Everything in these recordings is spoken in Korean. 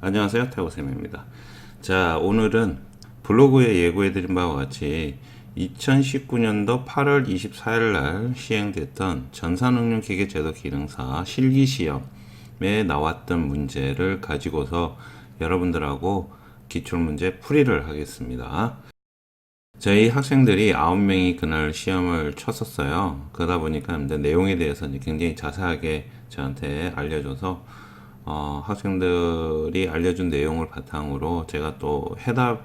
안녕하세요, 태호쌤입니다. 자, 오늘은 블로그에 예고해드린 바와 같이 2019년도 8월 24일 날 시행됐던 전산응용기계제도 기능사 실기시험에 나왔던 문제를 가지고서 여러분들하고 기출문제 풀이를 하겠습니다. 저희 학생들이 9명이 그날 시험을 쳤었어요. 그러다 보니까 이제 내용에 대해서 이제 굉장히 자세하게 저한테 알려줘서 학생들이 알려준 내용을 바탕으로 제가 또 해답도와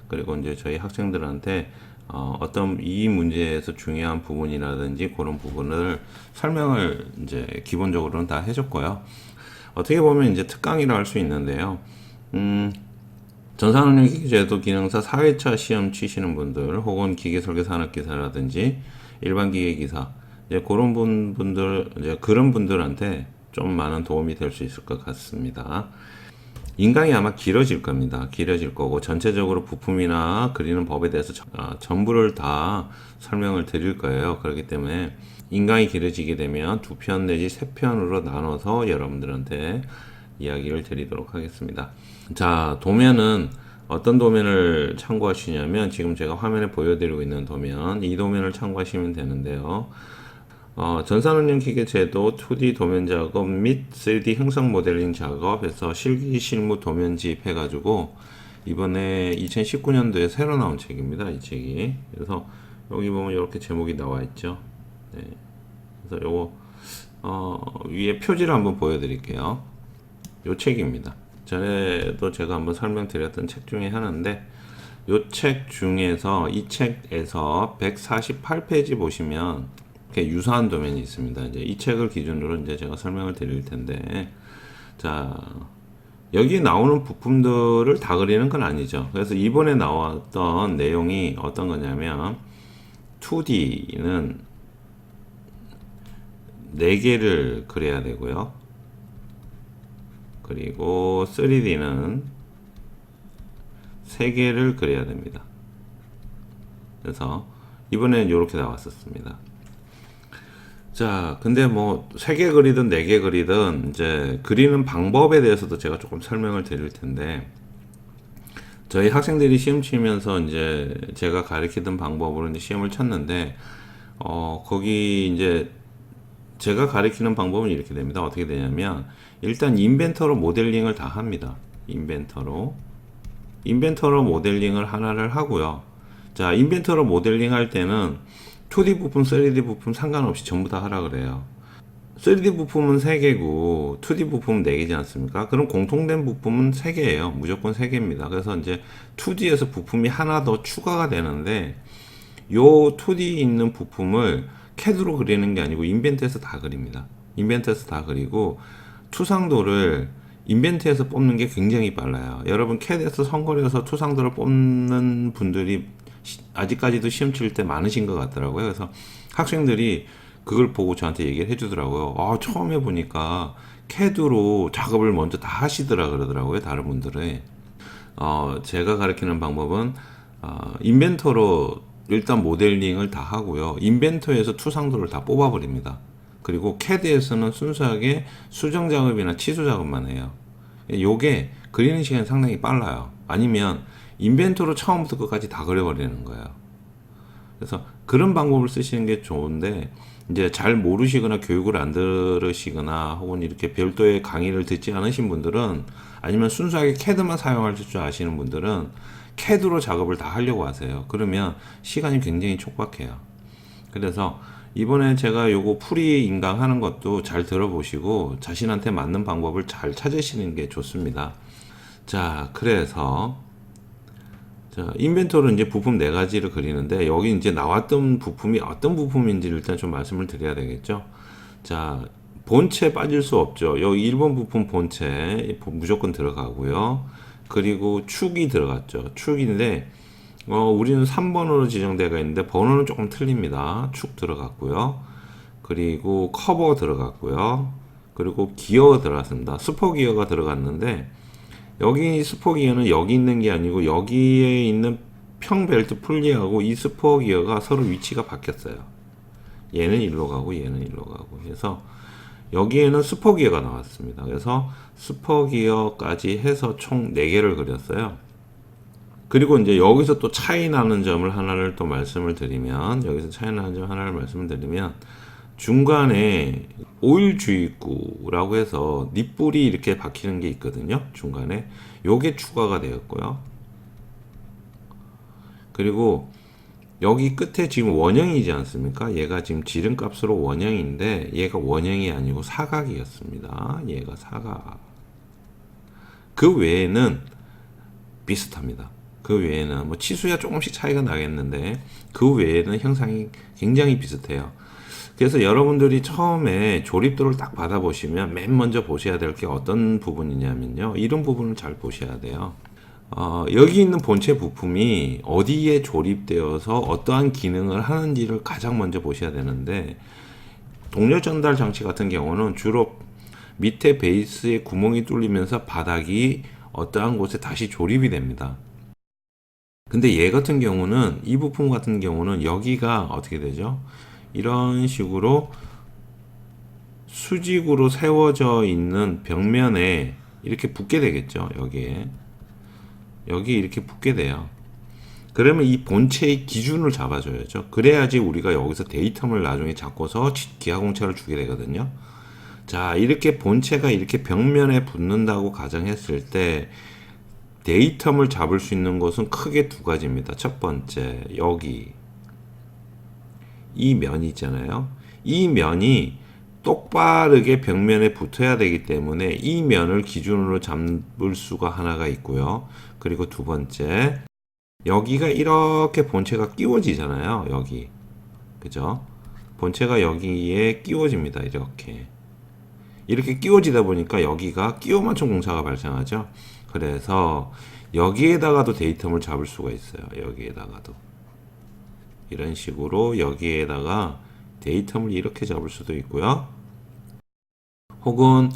그리고 이제 저희 학생들한테 어떤 이 문제에서 중요한 부분이라든지 그런 부분을 설명을 이제 기본적으로는 다 해줬고요. 어떻게 보면 이제 특강이라 할 수 있는데요. 전산운용기계제도 기능사 4회차 시험 치시는 분들 혹은 기계설계산업기사라든지 일반 기계기사 이제 그런 분들 이제 그런 분들한테 좀 많은 도움이 될 수 있을 것 같습니다. 인강이 아마 길어질 겁니다. 길어질 거고 전체적으로 부품이나 그리는 법에 대해서 전부를 다 설명을 드릴 거예요. 그렇기 때문에 인강이 길어지게 되면 2편 내지 3편으로 나눠서 여러분들한테 이야기를 드리도록 하겠습니다. 자, 도면은 어떤 도면을 참고하시냐면 지금 제가 화면에 보여드리고 있는 도면, 이 도면을 참고하시면 되는데요. 전산운용기계 제도 2D 도면 작업 및 3D 형상 모델링 작업에서 실기 실무 도면집 해가지고 이번에 2019년도에 새로 나온 책입니다. 이 책이. 그래서 여기 보면 이렇게 제목이 나와 있죠. 네. 그래서 요거 위에 표지를 한번 보여드릴게요. 요 책입니다. 전에도 제가 한번 설명드렸던 책 중에 하나인데 요 책 중에서 이 책에서 148페이지 보시면 이렇게 유사한 도면이 있습니다. 이제 이 책을 기준으로 이제 제가 설명을 드릴 텐데 자 여기 나오는 부품들을 다 그리는 건 아니죠. 그래서 이번에 나왔던 내용이 어떤 거냐면 2D는 4개를 그려야 되고요. 그리고 3D는 3개를 그려야 됩니다. 그래서 이번에는 이렇게 나왔었습니다. 자, 근데 뭐 3개 그리든 4개 그리든 이제 그리는 방법에 대해서도 제가 조금 설명을 드릴 텐데 저희 학생들이 시험 치면서 이제 제가 가르치던 방법으로 이제 시험을 쳤는데 거기 이제 제가 가르치는 방법은 이렇게 됩니다. 어떻게 되냐면 일단 인벤터로 모델링을 다 합니다. 인벤터로 모델링을 하나를 하고요. 자, 인벤터로 모델링 할 때는 2D 부품, 3D 부품 상관없이 전부 다 하라 그래요. 3D 부품은 3개고 2D 부품은 4개지 않습니까? 그럼 공통된 부품은 3개예요. 무조건 3개입니다. 그래서 이제 2D에서 부품이 하나 더 추가가 되는데 요 2D 있는 부품을 CAD로 그리는 게 아니고 인벤트에서 다 그립니다. 인벤트에서 다 그리고 투상도를 인벤트에서 뽑는 게 굉장히 빨라요. 여러분 CAD에서 선거리에서 투상도를 뽑는 분들이 아직까지도 시험 칠 때 많으신 것 같더라고요. 그래서 학생들이 그걸 보고 저한테 얘기를 해주더라고요. 처음 해보니까 CAD로 작업을 먼저 다 하시더라 그러더라고요. 다른 분들은. 제가 가르치는 방법은 인벤터로 일단 모델링을 다 하고요. 인벤터에서 투상도를 다 뽑아버립니다. 그리고 CAD에서는 순수하게 수정 작업이나 치수 작업만 해요. 요게 그리는 시간이 상당히 빨라요. 아니면 인벤터로 처음부터 끝까지 다 그려버리는 거예요. 그래서 그런 방법을 쓰시는 게 좋은데 이제 잘 모르시거나 교육을 안 들으시거나 혹은 이렇게 별도의 강의를 듣지 않으신 분들은 아니면 순수하게 CAD만 사용할 줄 아시는 분들은 CAD로 작업을 다 하려고 하세요. 그러면 시간이 굉장히 촉박해요. 그래서 이번에 제가 요거 풀이 인강하는 것도 잘 들어보시고 자신한테 맞는 방법을 잘 찾으시는 게 좋습니다. 자, 그래서 인벤토로 이제 부품 4가지를 그리는데 여기 이제 나왔던 부품이 어떤 부품인지 일단 좀 말씀을 드려야 되겠죠. 자, 본체 빠질 수 없죠. 여기 1번 부품 본체 무조건 들어가고요. 그리고 축이 들어갔죠. 축인데 우리는 3번으로 지정되어 있는데 번호는 조금 틀립니다. 축 들어갔고요. 그리고 커버 들어갔고요. 그리고 기어 들어갔습니다. 스포 기어가 들어갔는데 여기 스포 기어는 여기 있는 게 아니고 여기에 있는 평벨트 풀리하고 이 스포 기어가 서로 위치가 바뀌었어요. 얘는 일로 가고 얘는 일로 가고 해서 여기에는 스포기어가 나왔습니다. 그래서 스포기어까지 해서 총 4개를 그렸어요. 그리고 이제 여기서 또 차이 나는 점을 하나를 또 말씀을 드리면, 여기서 차이 나는 점 하나를 말씀을 드리면, 중간에 오일 주입구라고 해서 닛불이 이렇게 박히는 게 있거든요. 중간에 요게 추가가 되었고요. 그리고 여기 끝에 지금 원형이지 않습니까? 얘가 지금 지름값으로 원형인데 얘가 원형이 아니고 사각이었습니다. 얘가 사각. 그 외에는 비슷합니다. 그 외에는 뭐 치수야 조금씩 차이가 나겠는데 그 외에는 형상이 굉장히 비슷해요. 그래서 여러분들이 처음에 조립도를 딱 받아보시면 맨 먼저 보셔야 될 게 어떤 부분이냐면요. 이런 부분을 잘 보셔야 돼요. 여기 있는 본체 부품이 어디에 조립되어서 어떠한 기능을 하는지를 가장 먼저 보셔야 되는데, 동력 전달 장치 같은 경우는 주로 밑에 베이스에 구멍이 뚫리면서 바닥이 어떠한 곳에 다시 조립이 됩니다. 근데 얘 같은 경우는, 이 부품 같은 경우는 여기가 어떻게 되죠? 이런 식으로 수직으로 세워져 있는 벽면에 이렇게 붙게 되겠죠. 여기 이렇게 붙게 돼요. 그러면 이 본체의 기준을 잡아줘야죠. 그래야지 우리가 여기서 데이텀을 나중에 잡고서 기하공차를 주게 되거든요. 자, 이렇게 본체가 이렇게 벽면에 붙는다고 가정했을 때 데이텀을 잡을 수 있는 것은 크게 두 가지입니다. 첫 번째, 여기 이 면이 있잖아요. 이 면이 똑바르게 벽면에 붙어야 되기 때문에 이 면을 기준으로 잡을 수가 하나가 있고요. 그리고 두 번째, 여기가 이렇게 본체가 끼워지잖아요. 여기. 그죠? 본체가 여기에 끼워집니다. 이렇게 끼워지다 보니까 여기가 끼워 맞춤 공차가 발생하죠. 그래서 여기에다가도 데이텀을 잡을 수가 있어요. 여기에다가도. 이런 식으로 여기에다가 데이텀을 이렇게 잡을 수도 있고요. 혹은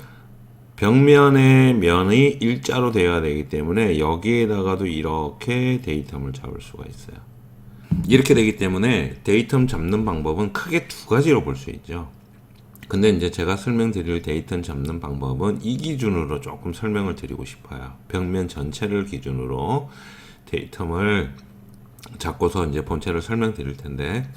벽면의 면이 일자로 되어야 되기 때문에 여기에다가도 이렇게 데이텀을 잡을 수가 있어요. 이렇게 되기 때문에 데이텀 잡는 방법은 크게 두 가지로 볼 수 있죠. 근데 이제 제가 설명드릴 데이텀 잡는 방법은 이 기준으로 조금 설명을 드리고 싶어요. 벽면 전체를 기준으로 데이텀을 잡고서 이제 본체를 설명드릴 텐데,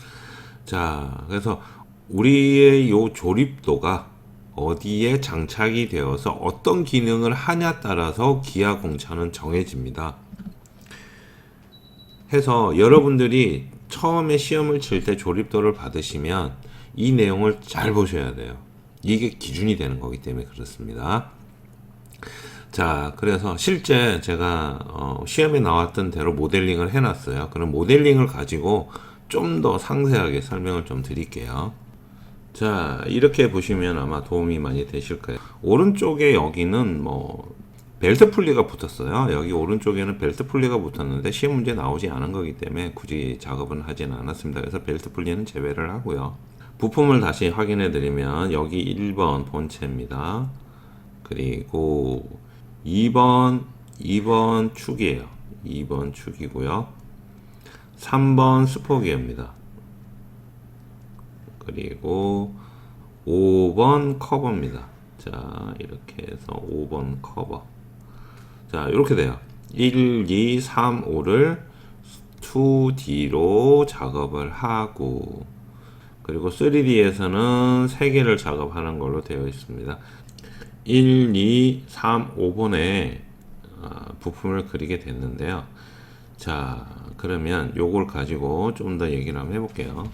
자, 그래서 우리의 요 조립도가 어디에 장착이 되어서 어떤 기능을 하냐 따라서 기하 공차는 정해집니다. 해서 여러분들이 처음에 시험을 칠 때 조립도를 받으시면 이 내용을 잘 보셔야 돼요. 이게 기준이 되는 거기 때문에 그렇습니다. 자, 그래서 실제 제가 시험에 나왔던 대로 모델링을 해놨어요. 그럼 모델링을 가지고 좀 더 상세하게 설명을 좀 드릴게요. 자, 이렇게 보시면 아마 도움이 많이 되실 거예요. 오른쪽에 여기는 뭐 벨트 풀리가 붙었어요. 여기 오른쪽에는 벨트 풀리가 붙었는데 시험 문제 나오지 않은 거기 때문에 굳이 작업은 하지는 않았습니다. 그래서 벨트 풀리는 제외를 하고요. 부품을 다시 확인해 드리면 여기 1번 본체입니다. 그리고 2번 축이에요. 2번 축이고요. 3번 스포기어입니다. 그리고 5번 커버입니다. 자, 이렇게 해서 5번 커버. 자, 이렇게 돼요. 1, 2, 3, 5를 2D로 작업을 하고, 그리고 3D에서는 3개를 작업하는 걸로 되어 있습니다. 1, 2, 3, 5번에 부품을 그리게 됐는데요. 자, 그러면 요걸 가지고 좀 더 얘기를 한번 해볼게요.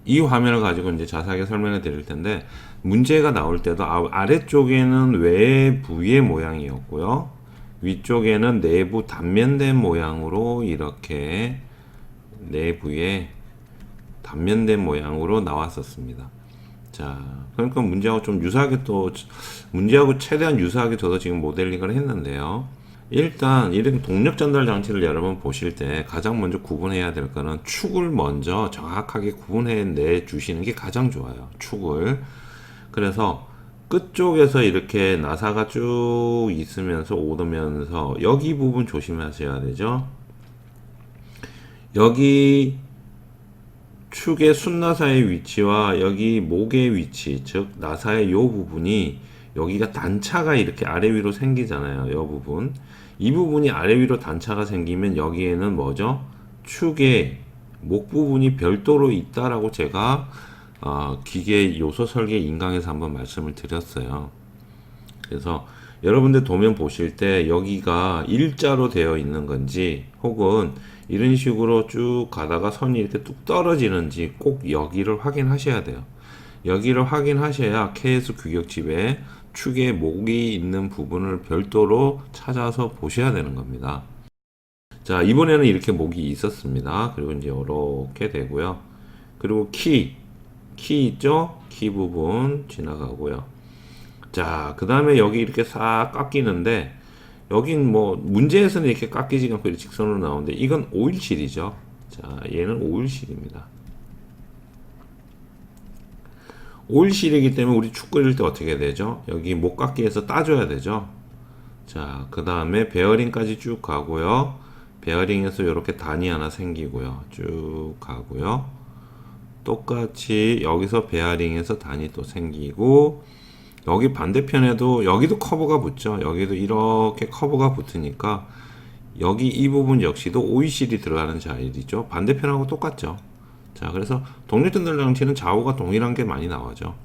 이 화면을 가지고 이제 자세하게 설명을 드릴 텐데, 문제가 나올 때도 아래쪽에는 외부의 모양이었고요. 위쪽에는 내부 단면된 모양으로 이렇게 내부에 단면된 모양으로 나왔었습니다. 자, 그러니까 문제하고 좀 유사하게 문제하고 최대한 유사하게 저도 지금 모델링을 했는데요. 일단 이런 동력 전달 장치를 여러분 보실 때 가장 먼저 구분해야 될 거는 축을 먼저 정확하게 구분해 내 주시는 게 가장 좋아요. 축을. 그래서 끝쪽에서 이렇게 나사가 쭉 있으면서 오르면서 여기 부분 조심하셔야 되죠. 여기 축의 순나사의 위치와 여기 목의 위치, 즉 나사의 요 부분이 여기가 단차가 이렇게 아래 위로 생기잖아요. 요 부분. 이 부분이 아래 위로 단차가 생기면 여기에는 뭐죠? 축의 목 부분이 별도로 있다라고 제가 기계 요소 설계 인강에서 한번 말씀을 드렸어요. 그래서 여러분들 도면 보실 때 여기가 일자로 되어 있는 건지 혹은 이런 식으로 쭉 가다가 선이 이렇게 뚝 떨어지는지 꼭 여기를 확인하셔야 돼요. 여기를 확인하셔야 KS 규격집에 축의 목이 있는 부분을 별도로 찾아서 보셔야 되는 겁니다. 자, 이번에는 이렇게 목이 있었습니다. 그리고 이제 이렇게 되고요. 그리고 키 있죠? 키 부분 지나가고요. 자, 그 다음에 여기 이렇게 싹 깎이는데 여긴 뭐 문제에서는 이렇게 깎이지 않고 이렇게 직선으로 나오는데 이건 오일실이죠. 자, 얘는 오일실입니다. 오일실이기 때문에 우리 축 그릴 때 어떻게 되죠? 여기 목깎이에서 따줘야 되죠. 자, 그 다음에 베어링까지 쭉 가고요. 베어링에서 이렇게 단이 하나 생기고요. 쭉 가고요. 똑같이 여기서 베어링에서 단이 또 생기고 여기 반대편에도 여기도 커브가 붙죠. 여기도 이렇게 커브가 붙으니까 여기 이 부분 역시도 오일실이 들어가는 자리죠. 반대편하고 똑같죠. 자, 그래서 동일전 달장치는 좌우가 동일한 게 많이 나오죠.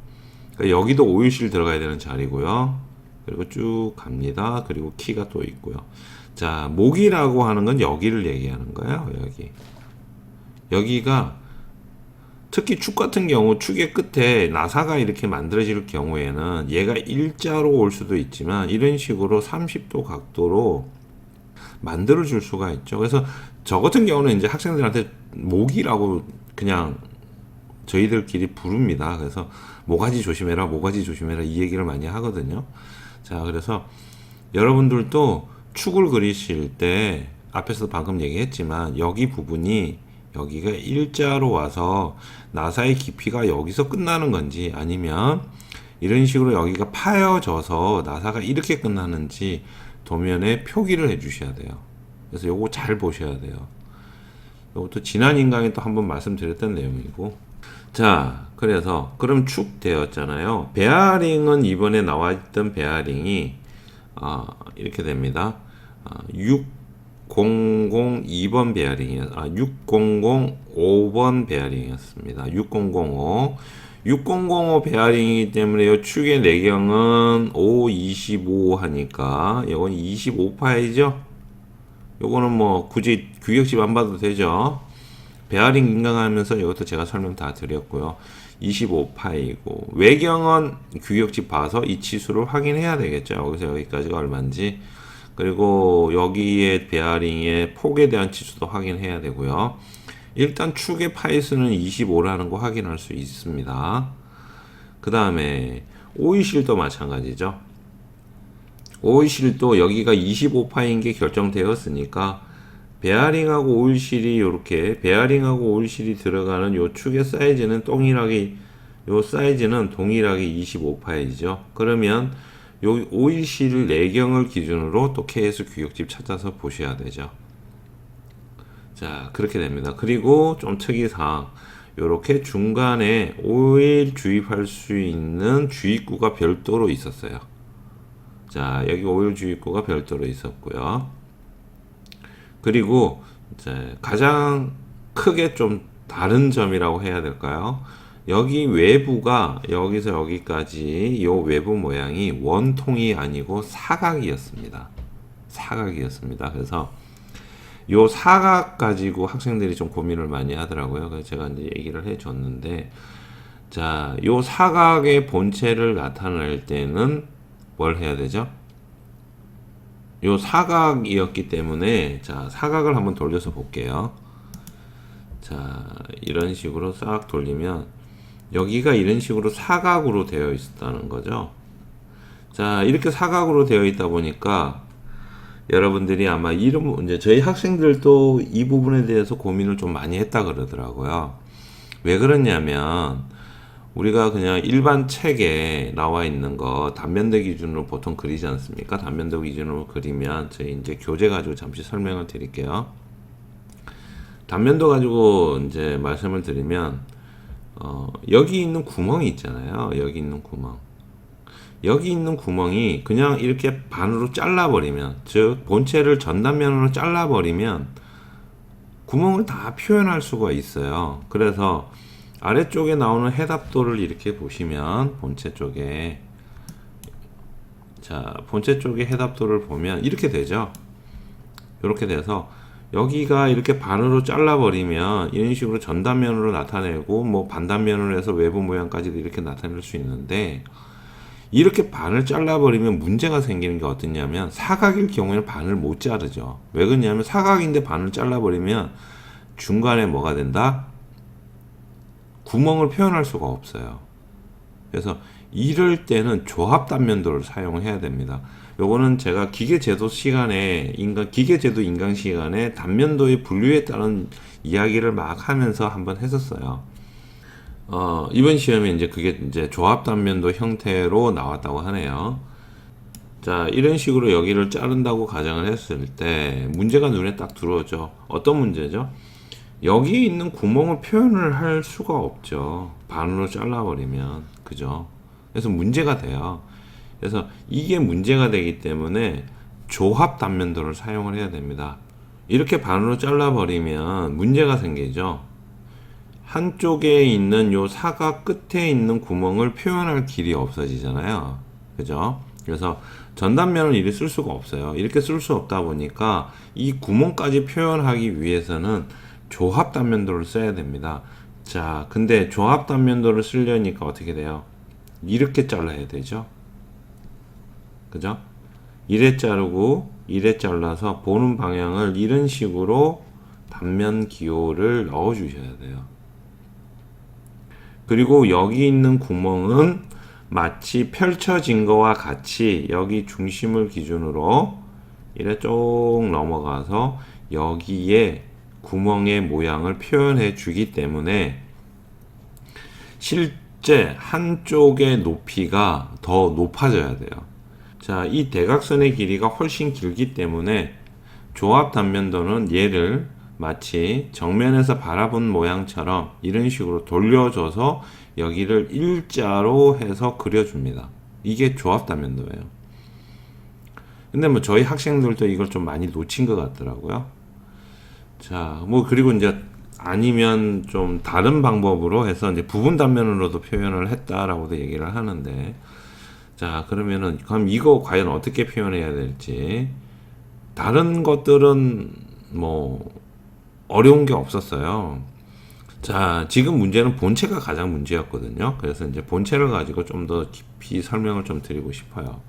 그러니까 여기도 오일실 들어가야 되는 자리고요. 그리고 쭉 갑니다. 그리고 키가 또 있고요. 자, 목이라고 하는 건 여기를 얘기하는 거예요. 여기가 특히 축 같은 경우 축의 끝에 나사가 이렇게 만들어질 경우에는 얘가 일자로 올 수도 있지만 이런 식으로 30도 각도로 만들어 줄 수가 있죠. 그래서 저 같은 경우는 이제 학생들한테 목이라고 그냥 저희들끼리 부릅니다. 그래서 모가지 조심해라, 모가지 조심해라 이 얘기를 많이 하거든요. 자, 그래서 여러분들도 축을 그리실 때 앞에서도 방금 얘기했지만 여기 부분이 여기가 일자로 와서 나사의 깊이가 여기서 끝나는 건지 아니면 이런 식으로 여기가 파여져서 나사가 이렇게 끝나는지 도면에 표기를 해 주셔야 돼요. 그래서 요거 잘 보셔야 돼요. 이것도 지난 인강에 또 한번 말씀드렸던 내용이고. 자, 그래서 그럼 축 되었잖아요. 베어링은 이번에 나와 있던 베어링이 이렇게 됩니다. 6002번 베어링이었 6005번 베어링이었습니다. 6005 베어링이기 때문에 이 축의 내경은 525 하니까 이건 25파이죠. 요거는 뭐 굳이 규격집 안 봐도 되죠. 베어링 인강하면서 이것도 제가 설명 다 드렸고요. 25파이고 외경은 규격집 봐서 이 치수를 확인해야 되겠죠. 여기서 여기까지가 얼마인지. 그리고 여기에 베어링의 폭에 대한 치수도 확인해야 되고요. 일단 축의 파이수는 25라는 거 확인할 수 있습니다. 그 다음에 오일실도 마찬가지죠. 오일실도 여기가 25파인 게 결정되었으니까 베어링하고 오일실이 이렇게 베어링하고 오일실이 들어가는 요 축의 사이즈는 동일하게 요 사이즈는 동일하게 25파이죠. 그러면 요 오일실 내경을 기준으로 또 KS 규격집 찾아서 보셔야 되죠. 자, 그렇게 됩니다. 그리고 좀 특이사항 요렇게 중간에 오일 주입할 수 있는 주입구가 별도로 있었어요. 자, 여기 오일 주입구가 별도로 있었고요. 그리고 이제 가장 크게 좀 다른 점이라고 해야 될까요? 여기 외부가 여기서 여기까지 요 외부 모양이 원통이 아니고 사각이었습니다. 사각이었습니다. 그래서 요 사각 가지고 학생들이 좀 고민을 많이 하더라고요. 그래서 제가 이제 얘기를 해 줬는데, 자, 요 사각의 본체를 나타낼 때는 뭘 해야 되죠? 요 사각이었기 때문에, 자, 사각을 한번 돌려서 볼게요. 자, 이런 식으로 싹 돌리면, 여기가 이런 식으로 사각으로 되어 있었다는 거죠. 자, 이렇게 사각으로 되어 있다 보니까, 여러분들이 아마 이제 저희 학생들도 이 부분에 대해서 고민을 좀 많이 했다 그러더라고요. 왜 그러냐면 우리가 그냥 일반 책에 나와 있는 거 단면도 기준으로 보통 그리지 않습니까? 단면도 기준으로 그리면 저희 이제 교재 가지고 잠시 설명을 드릴게요. 단면도 가지고 이제 말씀을 드리면, 여기 있는 구멍이 있잖아요. 여기 있는 구멍. 여기 있는 구멍이 그냥 이렇게 반으로 잘라버리면, 즉 본체를 전단면으로 잘라버리면 구멍을 다 표현할 수가 있어요. 그래서 아래쪽에 나오는 해답도를 이렇게 보시면, 본체 쪽에, 자, 본체 쪽에 해답도를 보면 이렇게 되죠. 이렇게 돼서 여기가 이렇게 반으로 잘라버리면 이런 식으로 전단면으로 나타내고, 뭐 반단면으로 해서 외부 모양까지도 이렇게 나타낼 수 있는데, 이렇게 반을 잘라버리면 문제가 생기는 게 어떻냐면, 사각일 경우에는 반을 못 자르죠. 왜 그러냐면 사각인데 반을 잘라버리면 중간에 뭐가 된다? 구멍을 표현할 수가 없어요. 그래서 이럴 때는 조합 단면도를 사용해야 됩니다. 요거는 제가 기계제도 시간에, 기계제도 인강 시간에 단면도의 분류에 따른 이야기를 막 하면서 한번 했었어요. 이번 시험에 이제 그게 이제 조합 단면도 형태로 나왔다고 하네요. 자, 이런 식으로 여기를 자른다고 가정을 했을 때 문제가 눈에 딱 들어오죠. 어떤 문제죠? 여기에 있는 구멍을 표현을 할 수가 없죠. 반으로 잘라버리면. 그죠? 그래서 문제가 돼요. 그래서 이게 문제가 되기 때문에 조합 단면도를 사용을 해야 됩니다. 이렇게 반으로 잘라버리면 문제가 생기죠. 한쪽에 있는 요 사각 끝에 있는 구멍을 표현할 길이 없어지잖아요. 그죠? 그래서 전단면을 이렇게 쓸 수가 없어요. 이렇게 쓸 수 없다 보니까 이 구멍까지 표현하기 위해서는 조합 단면도를 써야 됩니다. 자, 근데 조합 단면도를 쓰려니까 어떻게 돼요? 이렇게 잘라야 되죠. 그죠? 이래 자르고 이래 잘라서 보는 방향을 이런 식으로 단면 기호를 넣어 주셔야 돼요. 그리고 여기 있는 구멍은 마치 펼쳐진 거와 같이 여기 중심을 기준으로 이래 쭉 넘어가서 여기에 구멍의 모양을 표현해 주기 때문에 실제 한쪽의 높이가 더 높아져야 돼요. 자, 이 대각선의 길이가 훨씬 길기 때문에 조합 단면도는 얘를 마치 정면에서 바라본 모양처럼 이런 식으로 돌려줘서 여기를 일자로 해서 그려줍니다. 이게 조합 단면도예요. 근데 뭐 저희 학생들도 이걸 좀 많이 놓친 것 같더라고요. 자, 뭐 그리고 이제 아니면 좀 다른 방법으로 해서 이제 부분 단면으로도 표현을 했다라고도 얘기를 하는데, 자, 그러면은 그럼 이거 과연 어떻게 표현해야 될지. 다른 것들은 뭐 어려운 게 없었어요. 자, 지금 문제는 본체가 가장 문제였거든요. 그래서 이제 본체를 가지고 좀 더 깊이 설명을 좀 드리고 싶어요.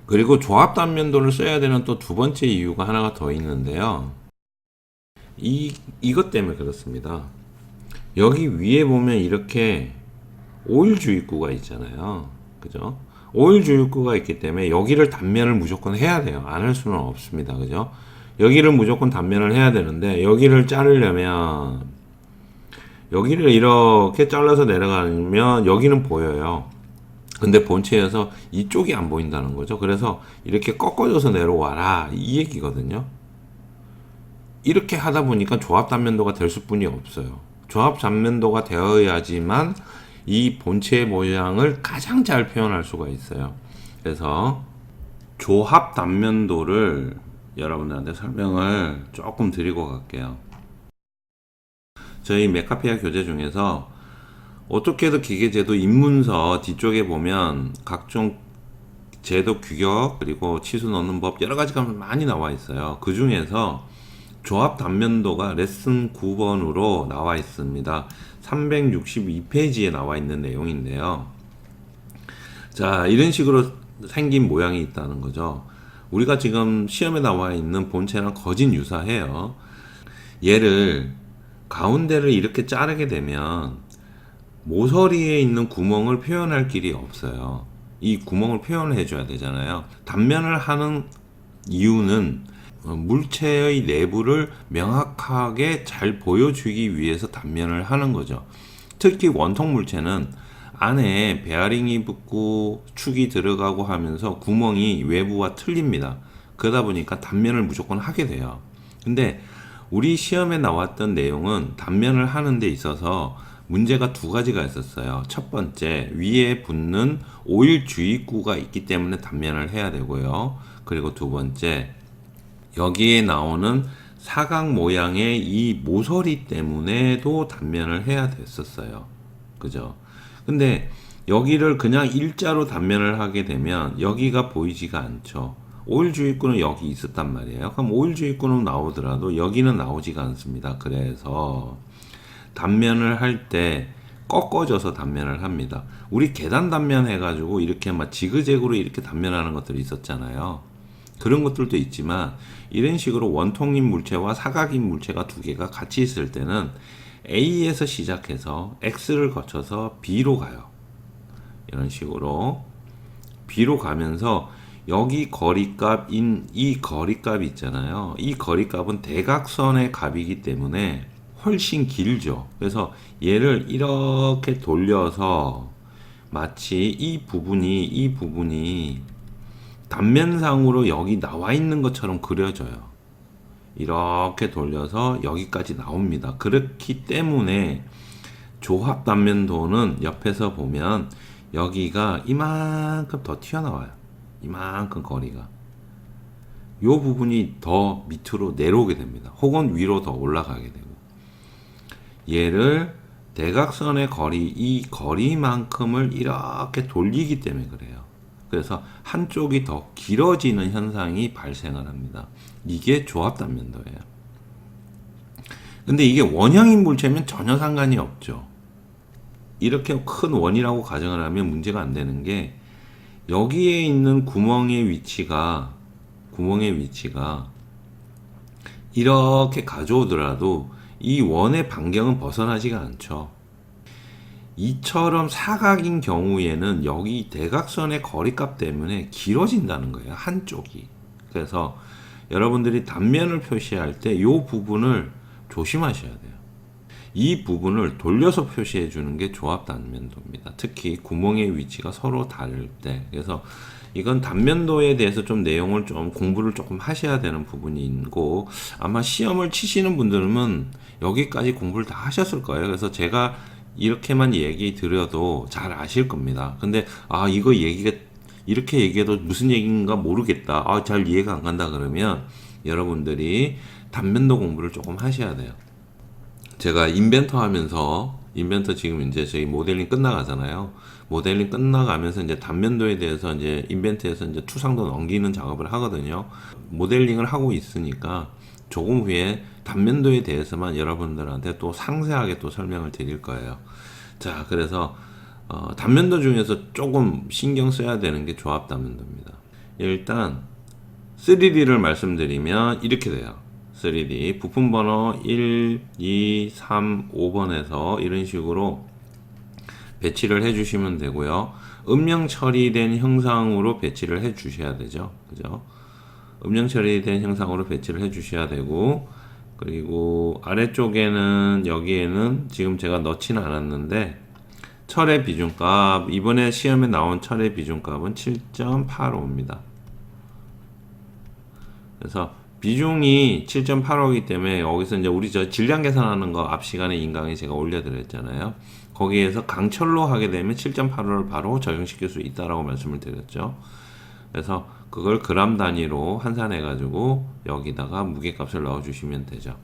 그리고 조합 단면도를 써야 되는 또 두 번째 이유가 하나가 더 있는데요. 이것 때문에 그렇습니다. 여기 위에 보면 이렇게 오일 주입구가 있잖아요. 그죠? 오일 주입구가 있기 때문에 여기를 단면을 무조건 해야 돼요. 안 할 수는 없습니다. 그죠? 여기를 무조건 단면을 해야 되는데, 여기를 자르려면 여기를 이렇게 잘라서 내려가면 여기는 보여요. 근데 본체에서 이쪽이 안 보인다는 거죠. 그래서 이렇게 꺾어져서 내려와라, 이 얘기거든요. 이렇게 하다 보니까 조합 단면도가 될 수뿐이 없어요. 조합 단면도가 되어야지만 이 본체의 모양을 가장 잘 표현할 수가 있어요. 그래서 조합 단면도를 여러분들한테 설명을 조금 드리고 갈게요. 저희 메카피아 교재 중에서 어떻게든 기계제도 입문서 뒤쪽에 보면 각종 제도 규격 그리고 치수 넣는 법 여러 가지가 많이 나와 있어요. 그 중에서 조합 단면도가 레슨 9번으로 나와 있습니다. 362페이지에 나와 있는 내용인데요. 자, 이런 식으로 생긴 모양이 있다는 거죠. 우리가 지금 시험에 나와 있는 본체랑 거진 유사해요. 얘를 가운데를 이렇게 자르게 되면 모서리에 있는 구멍을 표현할 길이 없어요. 이 구멍을 표현해 줘야 되잖아요. 단면을 하는 이유는 물체의 내부를 명확하게 잘 보여주기 위해서 단면을 하는 거죠. 특히 원통 물체는 안에 베어링이 붙고 축이 들어가고 하면서 구멍이 외부와 틀립니다. 그러다 보니까 단면을 무조건 하게 돼요. 근데 우리 시험에 나왔던 내용은 단면을 하는 데 있어서 문제가 두 가지가 있었어요. 첫 번째, 위에 붙는 오일 주입구가 있기 때문에 단면을 해야 되고요. 그리고 두 번째, 여기에 나오는 사각 모양의 이 모서리 때문에도 단면을 해야 됐었어요. 그죠? 근데 여기를 그냥 일자로 단면을 하게 되면 여기가 보이지가 않죠. 오일 주입구는 여기 있었단 말이에요. 그럼 오일 주입구는 나오더라도 여기는 나오지가 않습니다. 그래서 단면을 할 때 꺾어져서 단면을 합니다. 우리 계단 단면 해가지고 이렇게 막 지그재그로 이렇게 단면하는 것들이 있었잖아요. 그런 것들도 있지만 이런 식으로 원통인 물체와 사각인 물체가 두 개가 같이 있을 때는 A에서 시작해서 X를 거쳐서 B로 가요. 이런 식으로 B로 가면서 여기 거리값인 이 거리값이 있잖아요. 이 거리값은 대각선의 값이기 때문에 훨씬 길죠. 그래서 얘를 이렇게 돌려서 마치 이 부분이 단면상으로 여기 나와 있는 것처럼 그려져요. 이렇게 돌려서 여기까지 나옵니다. 그렇기 때문에 조합 단면도는 옆에서 보면 여기가 이만큼 더 튀어나와요. 이만큼 거리가. 이 부분이 더 밑으로 내려오게 됩니다. 혹은 위로 더 올라가게 되고. 얘를 대각선의 거리, 이 거리만큼을 이렇게 돌리기 때문에 그래요. 그래서 한쪽이 더 길어지는 현상이 발생을 합니다. 이게 조합 단면도예요. 근데 이게 원형인 물체면 전혀 상관이 없죠. 이렇게 큰 원이라고 가정을 하면 문제가 안 되는 게 여기에 있는 구멍의 위치가 이렇게 가져오더라도 이 원의 반경은 벗어나지가 않죠. 이처럼 사각인 경우에는 여기 대각선의 거리값 때문에 길어진다는 거예요. 한쪽이. 그래서 여러분들이 단면을 표시할 때 이 부분을 조심하셔야 돼요. 이 부분을 돌려서 표시해 주는 게 조합 단면도입니다. 특히 구멍의 위치가 서로 다를 때. 그래서 이건 단면도에 대해서 좀 내용을 좀 공부를 조금 하셔야 되는 부분이고, 아마 시험을 치시는 분들은 여기까지 공부를 다 하셨을 거예요. 그래서 제가 이렇게만 얘기 드려도 잘 아실 겁니다. 근데 이거 얘기가 이렇게 얘기해도 무슨 얘기인가 모르겠다. 잘 이해가 안 간다 그러면 여러분들이 단면도 공부를 조금 하셔야 돼요. 제가 인벤터 하면서 인벤터 지금 이제 저희 모델링 끝나가잖아요. 모델링 끝나가면서 이제 단면도에 대해서 이제 인벤터에서 이제 추상도 넘기는 작업을 하거든요. 모델링을 하고 있으니까 조금 후에 단면도에 대해서만 여러분들한테 또 상세하게 또 설명을 드릴 거예요. 자, 그래서 단면도 중에서 조금 신경 써야 되는 게 조합 단면도입니다. 일단 3D를 말씀드리면 이렇게 돼요. 3D 부품 번호 1, 2, 3, 5번에서 이런 식으로 배치를 해 주시면 되고요. 음영 처리된 형상으로 배치를 해 주셔야 되죠. 그죠? 음영 처리된 형상으로 배치를 해 주셔야 되고, 그리고 아래쪽에는 여기에는 지금 제가 넣지는 않았는데 철의 비중값, 이번에 시험에 나온 철의 비중값은 7.85입니다. 그래서 비중이 7.85이기 때문에 여기서 이제 우리 질량 계산하는 거 앞 시간에 인강에 제가 올려드렸잖아요. 거기에서 강철로 하게 되면 7.85를 바로 적용시킬 수 있다라고 말씀을 드렸죠. 그래서 그걸 그람 단위로 환산해 가지고 여기다가 무게값을 넣어 주시면 되죠.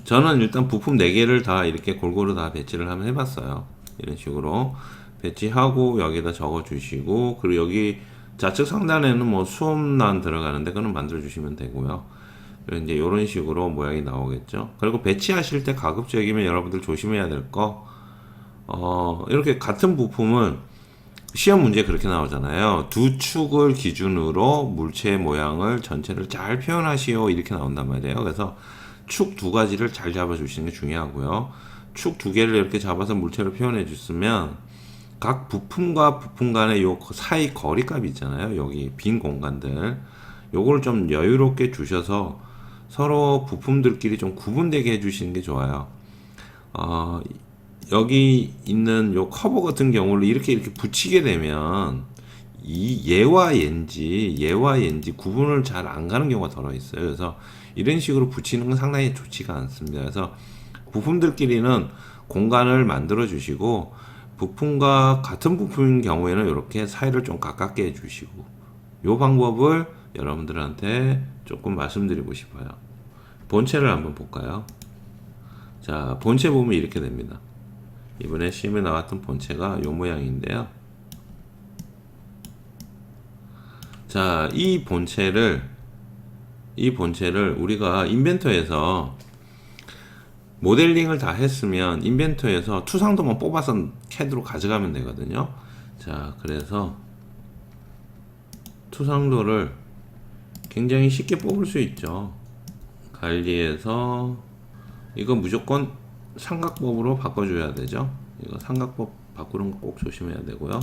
저는 일단 부품 4개를 다 이렇게 골고루 다 배치를 한번 해봤어요. 이런 식으로 배치하고 여기다 적어 주시고, 그리고 여기 좌측 상단에는 뭐 수업란 들어가는데 그거는 만들어 주시면 되고요. 그리고 이제 이런 식으로 모양이 나오겠죠. 그리고 배치하실 때 가급적이면 여러분들 조심해야 될 거, 이렇게 같은 부품은 시험 문제 그렇게 나오잖아요. 두 축을 기준으로 물체 모양을 전체를 잘 표현하시오 이렇게 나온단 말이에요. 그래서 축 두 가지를 잘 잡아 주시는 게 중요하고요. 축 두 개를 이렇게 잡아서 물체를 표현해 줬으면 각 부품과 부품 간의 요 사이 거리값이 있잖아요. 여기 빈 공간들, 요걸 좀 여유롭게 주셔서 서로 부품들끼리 좀 구분되게 해주시는 게 좋아요. 여기 있는 요 커버 같은 경우를 이렇게 붙이게 되면 이 얘와 얘인지 구분을 잘 안 가는 경우가 덜어 있어요. 그래서 이런 식으로 붙이는 건 상당히 좋지가 않습니다. 그래서 부품들끼리는 공간을 만들어 주시고, 부품과 같은 부품인 경우에는 이렇게 사이를 좀 가깝게 해 주시고, 이 방법을 여러분들한테 조금 말씀드리고 싶어요. 본체를 한번 볼까요? 자, 본체 보면 이렇게 됩니다. 이번에 시험에 나왔던 본체가 이 모양인데요. 자, 이 본체를 우리가 인벤터에서 모델링을 다 했으면 인벤터에서 투상도만 뽑아서 CAD로 가져가면 되거든요. 자, 그래서 투상도를 굉장히 쉽게 뽑을 수 있죠. 관리해서 이거 무조건 삼각법으로 바꿔줘야 되죠. 이거 삼각법 바꾸는 거 꼭 조심해야 되고요.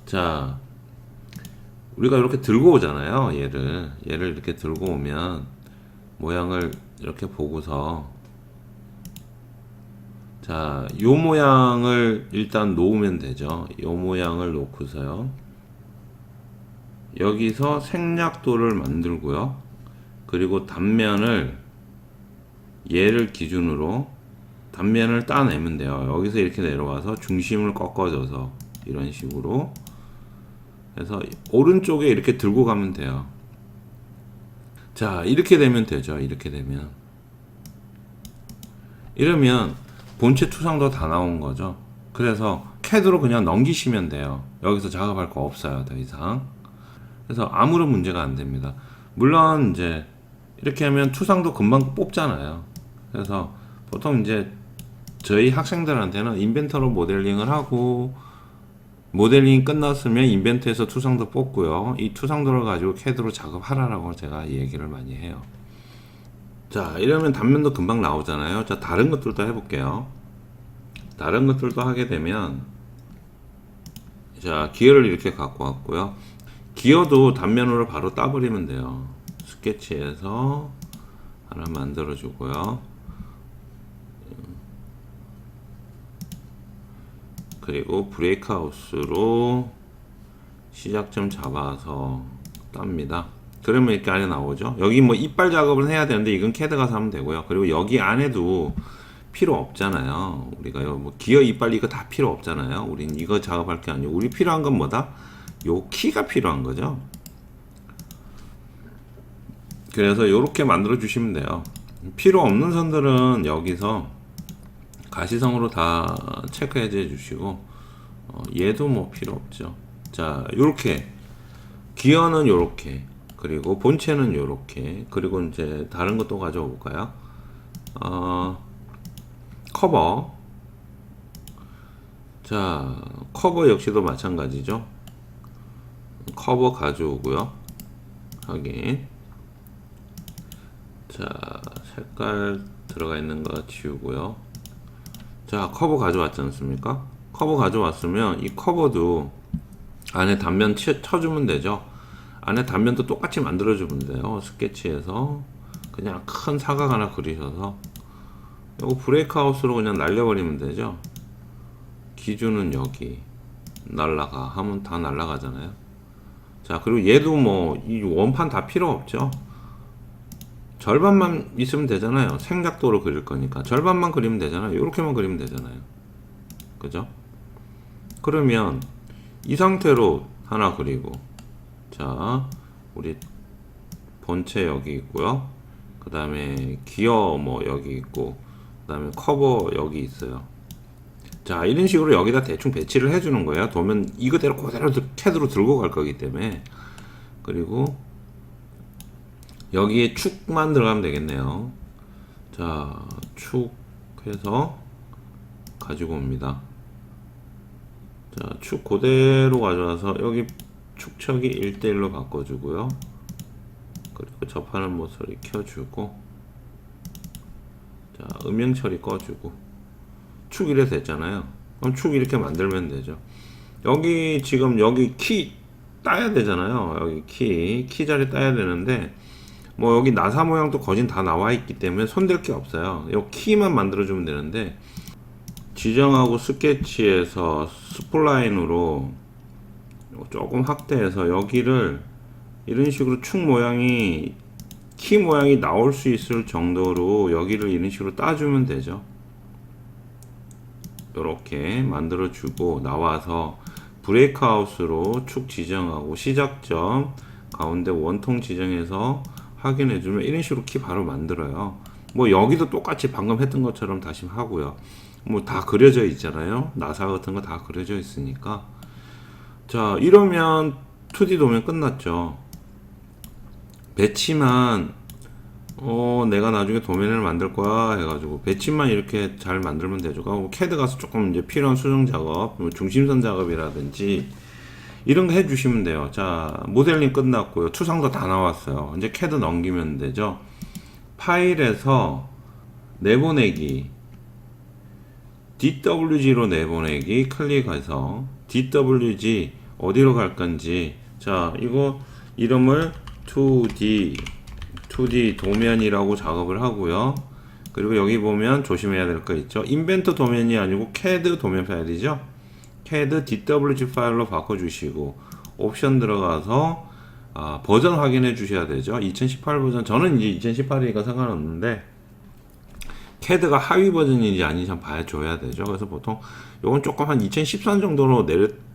자, 우리가 이렇게 들고 오잖아요. 얘를 이렇게 들고 오면 모양을 이렇게 보고서, 자, 요 모양을 일단 놓으면 되죠. 요 모양을 놓고서요, 여기서 생략도를 만들고요, 그리고 단면을 얘를 기준으로 단면을 따내면 돼요. 여기서 이렇게 내려와서 중심을 꺾어줘서 이런 식으로 해서 오른쪽에 이렇게 들고 가면 돼요. 자, 이렇게 되면 되죠. 이렇게 되면, 이러면 본체 투상도 다 나온 거죠. 그래서 CAD로 그냥 넘기시면 돼요. 여기서 작업할 거 없어요, 더 이상. 그래서 아무런 문제가 안 됩니다. 물론 이제 이렇게 하면 투상도 금방 뽑잖아요. 그래서 보통 이제 저희 학생들한테는 인벤터로 모델링을 하고, 모델링이 끝났으면 인벤터에서 투상도 뽑고요, 이 투상도를 가지고 CAD로 작업하라라고 제가 얘기를 많이 해요. 자, 이러면 단면도 금방 나오잖아요. 자, 다른 것들도 해볼게요. 다른 것들도 하게 되면, 자, 기어를 이렇게 갖고 왔고요. 기어도 단면으로 바로 따버리면 돼요. 스케치에서 하나 만들어 주고요, 그리고 브레이크하우스로 시작점 잡아서 땁니다. 그러면 이렇게 안에 나오죠. 여기 뭐 이빨 작업을 해야 되는데 이건 CAD 가서 하면 되고요. 그리고 여기 안에도 필요 없잖아요. 우리가 뭐 기어 이빨 이거 다 필요 없잖아요. 우린 이거 작업할 게 아니고, 우리 필요한 건 뭐다? 요 키가 필요한 거죠. 그래서 이렇게 만들어 주시면 돼요. 필요 없는 선들은 여기서 가시성으로 다 체크해 주시고, 얘도 뭐 필요 없죠. 자, 요렇게 기어는 요렇게, 그리고 본체는 요렇게, 그리고 이제 다른 것도 가져와 볼까요? 커버. 자, 커버 역시도 마찬가지죠. 커버 가져오고요, 확인. 자, 색깔 들어가 있는 거 지우고요. 자, 커버 가져왔지 않습니까? 커버 가져왔으면 이 커버도 안에 단면 쳐주면 되죠. 안에 단면도 똑같이 만들어주면 돼요. 스케치에서 그냥 큰 사각 하나 그리셔서 이거 브레이크하우스로 그냥 날려버리면 되죠. 기준은 여기 날라가 하면 다 날라가잖아요. 자, 그리고 얘도 뭐 이 원판 다 필요 없죠. 절반만 있으면 되잖아요. 생각도로 그릴 거니까 절반만 그리면 되잖아요. 이렇게만 그리면 되잖아요. 그죠? 그러면 이 상태로 하나 그리고, 자, 우리 본체 여기 있고요, 그 다음에 기어 뭐 여기 있고, 그 다음에 커버 여기 있어요. 자, 이런 식으로 여기다 대충 배치를 해주는 거예요. 도면 이거대로 그대로 CAD로 들고 갈 거기 때문에. 그리고 여기에 축만 들어가면 되겠네요. 자, 축 해서 가지고 옵니다. 자, 축 그대로 가져와서 여기 축척이 1대1로 바꿔주고요, 그리고 접하는 모서리 켜주고, 자, 음영 처리 꺼주고, 축 이래 됐잖아요. 그럼 축 이렇게 만들면 되죠. 여기 지금 여기 키 따야 되잖아요. 여기 키 자리 따야 되는데, 뭐 여기 나사 모양도 거진 다 나와 있기 때문에 손댈 게 없어요. 이 키만 만들어 주면 되는데, 지정하고 스케치에서 스플라인으로 조금 확대해서 여기를 이런 식으로 축 모양이 키 모양이 나올 수 있을 정도로 여기를 이런 식으로 따주면 되죠. 이렇게 만들어 주고 나와서 브레이크아웃으로 축 지정하고 시작점 가운데 원통 지정해서 확인해 주면 이런 식으로 키 바로 만들어요. 뭐 여기도 똑같이 방금 했던 것처럼 다시 하고요. 뭐 다 그려져 있잖아요. 나사 같은 거 다 그려져 있으니까. 자, 이러면 2D 도면 끝났죠. 배치만 내가 나중에 도면을 만들 거야 해가지고 배치만 이렇게 잘 만들면 되죠. 캐드 가서 조금 이제 필요한 수정 작업, 뭐 중심선 작업이라든지 이런 거 해주시면 돼요. 자, 모델링 끝났고요. 투상도 다 나왔어요. 이제 캐드 넘기면 되죠. 파일에서 내보내기, DWG로 내보내기 클릭해서 DWG 어디로 갈 건지, 자, 이거 이름을 2D 도면이라고 작업을 하고요. 그리고 여기 보면 조심해야 될 거 있죠. 인벤터 도면이 아니고 CAD 도면 파일이죠. CAD DWG 파일로 바꿔주시고 옵션 들어가서 버전 확인해 주셔야 되죠. 2018 버전, 저는 이제 2018이니까 상관없는데 CAD가 하위 버전인지 아닌지 한번 봐줘야 되죠. 그래서 보통 요건 조금 한 2013 정도로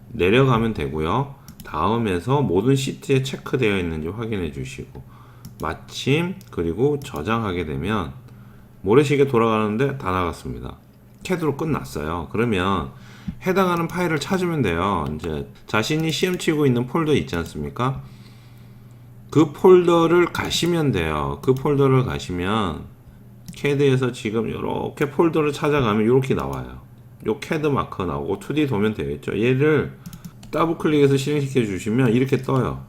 내려가면 되고요. 다음에서 모든 시트에 체크되어 있는지 확인해 주시고 마침 그리고 저장하게 되면 모래시계 돌아가는데 다 나갔습니다. CAD로 끝났어요. 그러면 해당하는 파일을 찾으면 돼요. 이제 자신이 시험 치고 있는 폴더 있지 않습니까? 그 폴더를 가시면 돼요. 그 폴더를 가시면 CAD에서 지금 이렇게 폴더를 찾아가면 이렇게 나와요. 요 CAD 마커 나오고 2D 도면 되겠죠. 얘를 더블 클릭해서 실행시켜 주시면 이렇게 떠요.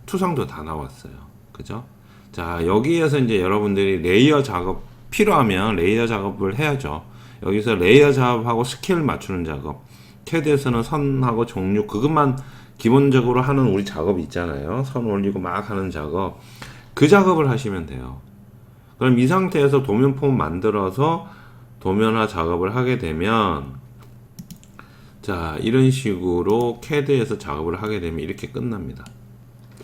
투상도 다 나왔어요. 그죠? 자, 여기에서 이제 여러분들이 레이어 작업 필요하면 레이어 작업을 해야죠. 여기서 레이어 작업하고 스케일 맞추는 작업, CAD에서는 선하고 종류 그것만 기본적으로 하는 우리 작업이 있잖아요. 선 올리고 막 하는 작업, 그 작업을 하시면 돼요. 그럼 이 상태에서 도면 폼 만들어서 도면화 작업을 하게 되면, 자, 이런 식으로 CAD에서 작업을 하게 되면 이렇게 끝납니다.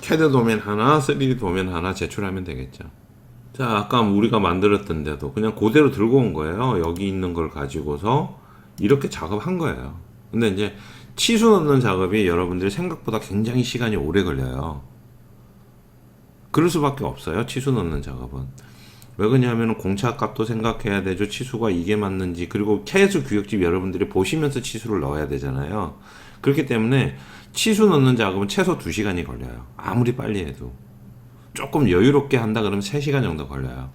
CAD 도면 하나, 3D 도면 하나 제출하면 되겠죠. 자, 아까 우리가 만들었던 데도 그냥 그대로 들고 온 거예요. 여기 있는 걸 가지고서 이렇게 작업한 거예요. 근데 이제 치수 넣는 작업이 여러분들이 생각보다 굉장히 시간이 오래 걸려요. 그럴 수밖에 없어요. 치수 넣는 작업은. 왜 그러냐면 공차 값도 생각해야 되죠. 치수가 이게 맞는지, 그리고 최소 규격집 여러분들이 보시면서 치수를 넣어야 되잖아요. 그렇기 때문에 치수 넣는 작업은 최소 2시간이 걸려요. 아무리 빨리 해도. 조금 여유롭게 한다 그러면 3시간 정도 걸려요.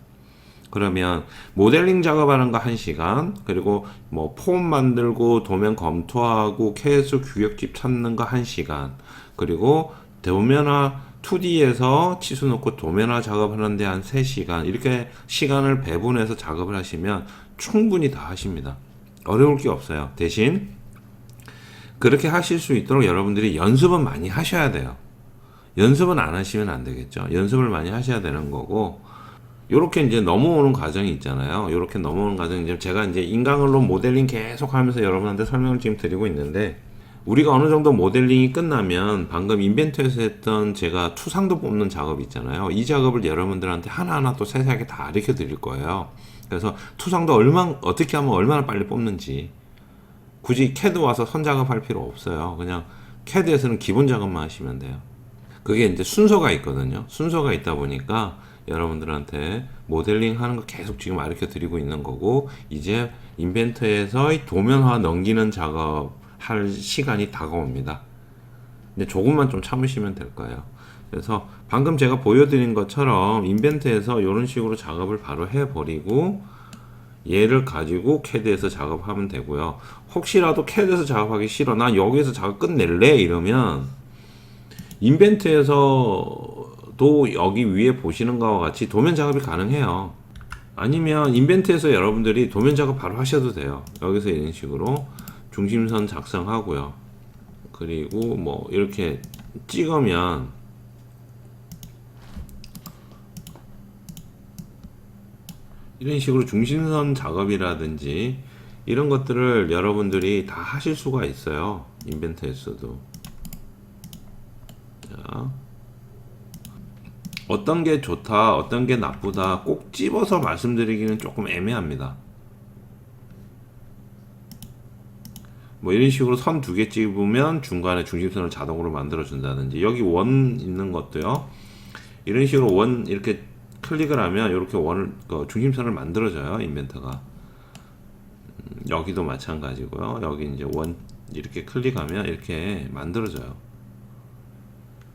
그러면 모델링 작업하는 거 1시간, 그리고 뭐 폼 만들고 도면 검토하고 최소 규격집 찾는 거 1시간, 그리고 도면화 2D에서 치수 넣고 도면화 작업하는데 한 3시간, 이렇게 시간을 배분해서 작업을 하시면 충분히 다 하십니다. 어려울 게 없어요. 대신 그렇게 하실 수 있도록 여러분들이 연습은 많이 하셔야 돼요. 연습은 안 하시면 안 되겠죠. 연습을 많이 하셔야 되는 거고, 요렇게 이제 넘어오는 과정이 있잖아요. 요렇게 넘어오는 과정이 이제 제가 이제 인강으로 모델링 계속 하면서 여러분한테 설명을 지금 드리고 있는데, 우리가 어느 정도 모델링이 끝나면 방금 인벤터에서 했던 제가 투상도 뽑는 작업 있잖아요. 이 작업을 여러분들한테 하나하나 또 세세하게 다 가르쳐 드릴 거예요. 그래서 투상도 어떻게 하면 얼마나 빨리 뽑는지, 굳이 CAD 와서 선 작업할 필요 없어요. 그냥 CAD에서는 기본 작업만 하시면 돼요. 그게 이제 순서가 있거든요. 순서가 있다 보니까 여러분들한테 모델링 하는 거 계속 지금 가르쳐 드리고 있는 거고, 이제 인벤터에서 도면화 넘기는 작업 할 시간이 다가옵니다. 근데 조금만 좀 참으시면 될 거예요. 그래서 방금 제가 보여드린 것처럼 인벤트에서 이런 식으로 작업을 바로 해버리고 얘를 가지고 CAD에서 작업하면 되고요. 혹시라도 CAD에서 작업하기 싫어, 나 여기서 작업 끝낼래 이러면 인벤트에서도 여기 위에 보시는 것과 같이 도면 작업이 가능해요. 아니면 인벤트에서 여러분들이 도면 작업 바로 하셔도 돼요. 여기서 이런 식으로 중심선 작성하고요. 그리고 뭐 이렇게 찍으면 이런 식으로 중심선 작업이라든지 이런 것들을 여러분들이 다 하실 수가 있어요. 인벤터에서도. 어떤 게 좋다, 어떤 게 나쁘다 꼭 집어서 말씀드리기는 조금 애매합니다. 뭐 이런 식으로 선 두 개 찍으면 중간에 중심선을 자동으로 만들어 준다든지, 여기 원 있는 것도요, 이런 식으로 원 이렇게 클릭을 하면 이렇게 원을 중심선을 만들어줘요, 인벤터가. 여기도 마찬가지고요. 여기 이제 원 이렇게 클릭하면 이렇게 만들어져요.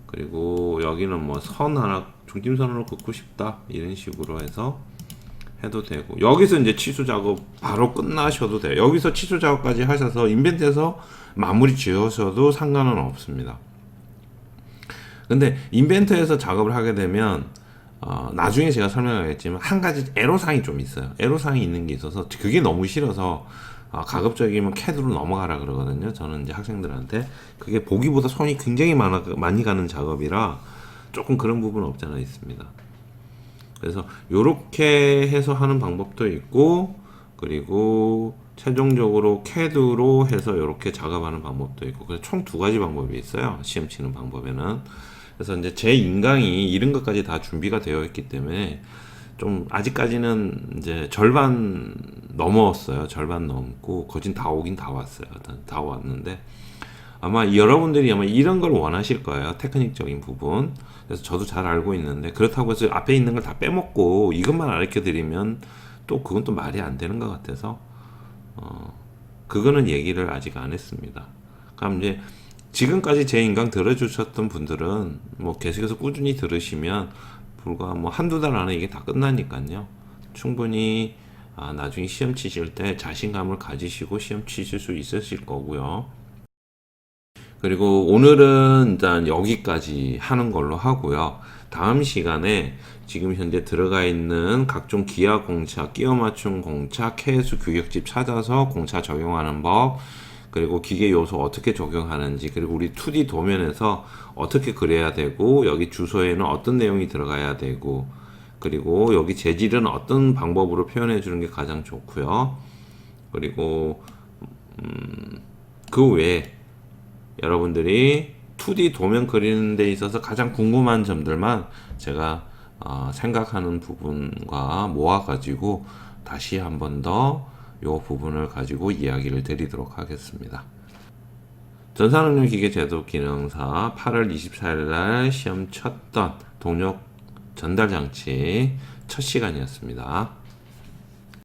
그리고 여기는 뭐 선 하나 중심선으로 긋고 싶다 이런 식으로 해서 해도 되고, 여기서 이제 치수 작업 바로 끝나셔도 돼요. 여기서 치수 작업까지 하셔서 인벤트에서 마무리 지으셔도 상관은 없습니다. 근데 인벤트에서 작업을 하게 되면 나중에 제가 설명하겠지만 한 가지 애로사항이 좀 있어요. 애로사항이 있는 게 있어서 그게 너무 싫어서 가급적이면 CAD로 넘어가라 그러거든요. 저는 이제 학생들한테 그게 보기보다 손이 굉장히 많이 가는 작업이라 조금 그런 부분 없지 않아 있습니다. 그래서 요렇게 해서 하는 방법도 있고, 그리고 최종적으로 CAD로 해서 이렇게 작업하는 방법도 있고, 그래서 총 두 가지 방법이 있어요, 시험 치는 방법에는. 그래서 이제 제 인강이 이런 것까지 다 준비가 되어 있기 때문에 좀 아직까지는 이제 절반 넘었어요. 절반 넘고 거진 다 오긴 다 왔어요. 다 왔는데 아마 여러분들이 아마 이런 걸 원하실 거예요. 테크닉적인 부분. 그래서 저도 잘 알고 있는데, 그렇다고 해서 앞에 있는 걸 다 빼먹고 이것만 가르쳐 드리면 또 그건 또 말이 안 되는 것 같아서 그거는 얘기를 아직 안 했습니다. 그럼 이제 지금까지 제 인강 들어주셨던 분들은 뭐 계속해서 꾸준히 들으시면 불과 뭐 한두 달 안에 이게 다 끝나니까요. 충분히 나중에 시험 치실 때 자신감을 가지시고 시험 치실 수 있으실 거고요. 그리고 오늘은 일단 여기까지 하는 걸로 하고요. 다음 시간에 지금 현재 들어가 있는 각종 기하 공차, 끼워 맞춤 공차, KS 규격집 찾아서 공차 적용하는 법, 그리고 기계 요소 어떻게 적용하는지, 그리고 우리 2D 도면에서 어떻게 그려야 되고, 여기 주소에는 어떤 내용이 들어가야 되고, 그리고 여기 재질은 어떤 방법으로 표현해 주는 게 가장 좋고요. 그리고 그 외에 여러분들이 2D 도면 그리는 데 있어서 가장 궁금한 점들만 제가 생각하는 부분과 모아 가지고 다시 한 번 더 이 부분을 가지고 이야기를 드리도록 하겠습니다. 전산응용 기계제도 기능사 8월 24일 날 시험 쳤던 동력 전달 장치 첫 시간이었습니다.